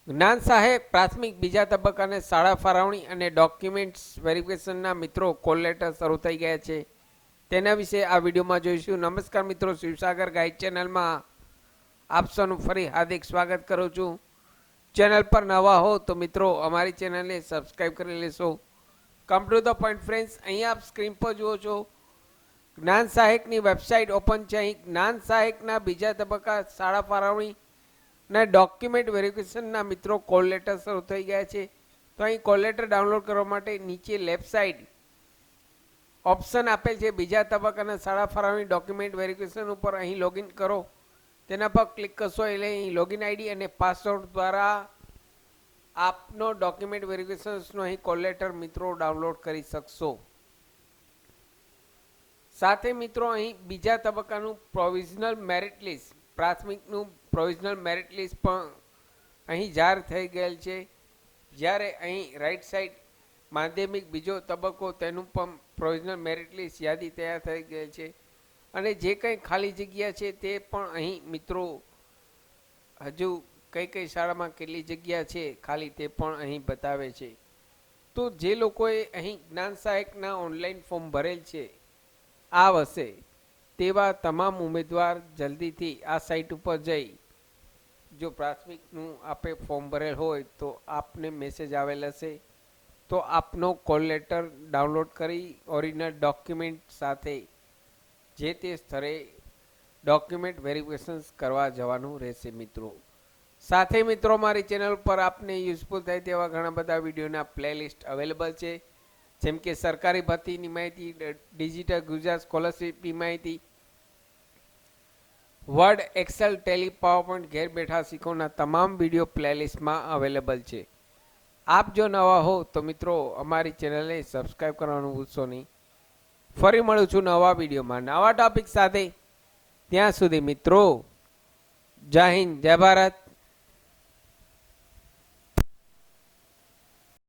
જ્ઞાન સહાયક પ્રાથમિક બીજા તબક્કાને શાળા ફાળવણી અને ડોક્યુમેન્ટ્સ વેરિફિકેશનના મિત્રો કોલ લેટર શરૂ થઈ ગયા છે. તેના વિશે આ વિડીયોમાં જોઈશું. નમસ્કાર મિત્રો, શિવસાગર ગાઈડ ચેનલમાં આપ સૌનું ફરી હાર્દિક સ્વાગત કરું છું. ચેનલ પર નવા હો તો મિત્રો અમારી ચેનલને સબસ્ક્રાઈબ કરી લેશો. Come to the point friends, અહીંયા આપ સ્ક્રીન પર જુઓ છો જ્ઞાન સહાયકની વેબસાઇટ ઓપન છે. અહીં જ્ઞાન સહાયકના બીજા તબક્કા શાળા ફાળવણી ના ડોક્યુમેન્ટ વેરિફિકેશનના મિત્રો કોલ લેટર શરૂ થઈ ગયા છે. તો અહીં કોલ લેટર ડાઉનલોડ કરવા માટે નીચે લેફ્ટ સાઈડ ઓપ્શન આપેલ છે બીજા તબક્કાના શાળા ફાળવણી ડોક્યુમેન્ટ વેરિફિકેશન ઉપર. અહીં લોગિન કરો, તેના પર ક્લિક કરશો એટલે અહીં લોગિન આઈડી અને પાસવર્ડ દ્વારા આપનો ડોક્યુમેન્ટ વેરિફિકેશનનો અહીં કોલ લેટર મિત્રો ડાઉનલોડ કરી શકશો. સાથે મિત્રો અહીં બીજા તબક્કાનું પ્રોવિઝનલ મેરિટ લિસ્ટ, પ્રાથમિકનું પ્રોવિઝનલ મેરિટ લિસ્ટ પણ અહીં જાહેર થઈ ગયેલ છે. જ્યારે અહીં રાઈટ સાઈડ માધ્યમિક બીજો તબક્કો તેનું પણ પ્રોવિઝનલ મેરિટ લિસ્ટ યાદી તૈયાર થઈ ગયેલ છે. અને જે કંઈ ખાલી જગ્યા છે તે પણ અહીં મિત્રો હજુ કઈ કઈ શાળામાં કેટલી જગ્યા છે ખાલી તે પણ અહીં બતાવે છે. તો જે લોકોએ અહીં જ્ઞાન સહાયકના ઓનલાઈન ફોર્મ ભરેલ છે આ વર્ષે, તેવા તમામ ઉમેદવાર જલ્દીથી આ સાઇટ ઉપર જઈ, જો પ્રાથમિકનું આપે ફોર્મ ભરેલ હોય તો આપને મેસેજ આવેલ હશે તો આપનો કોલ લેટર ડાઉનલોડ કરી ઓરિજિનલ ડોક્યુમેન્ટ સાથે જે તે સ્થળે ડોક્યુમેન્ટ વેરિફિકેશન કરવા જવાનું રહેશે મિત્રો. સાથે મિત્રો મારી ચેનલ પર આપને યુઝફુલ થાય તેવા ઘણા બધા વિડીયોના પ્લેલિસ્ટ અવેલેબલ છે, જેમ કે સરકારી ભરતીની માહિતી, ડિજિટલ ગુજરાત સ્કોલરશીપની માહિતી, વર્ડ, એક્સેલ, ટેલી, પાવરપોઈન્ટ ઘેર બેઠા શીખોના તમામ વિડીયો પ્લેલિસ્ટમાં અવેલેબલ છે. આપ જો નવા હો તો મિત્રો અમારી ચેનલને સબસ્ક્રાઈબ કરવાનું ભૂલશો નહીં. ફરી મળું છું નવા વિડીયોમાં નવા ટોપિક સાથે. ત્યાં સુધી મિત્રો જય હિન્દ, જય ભારત.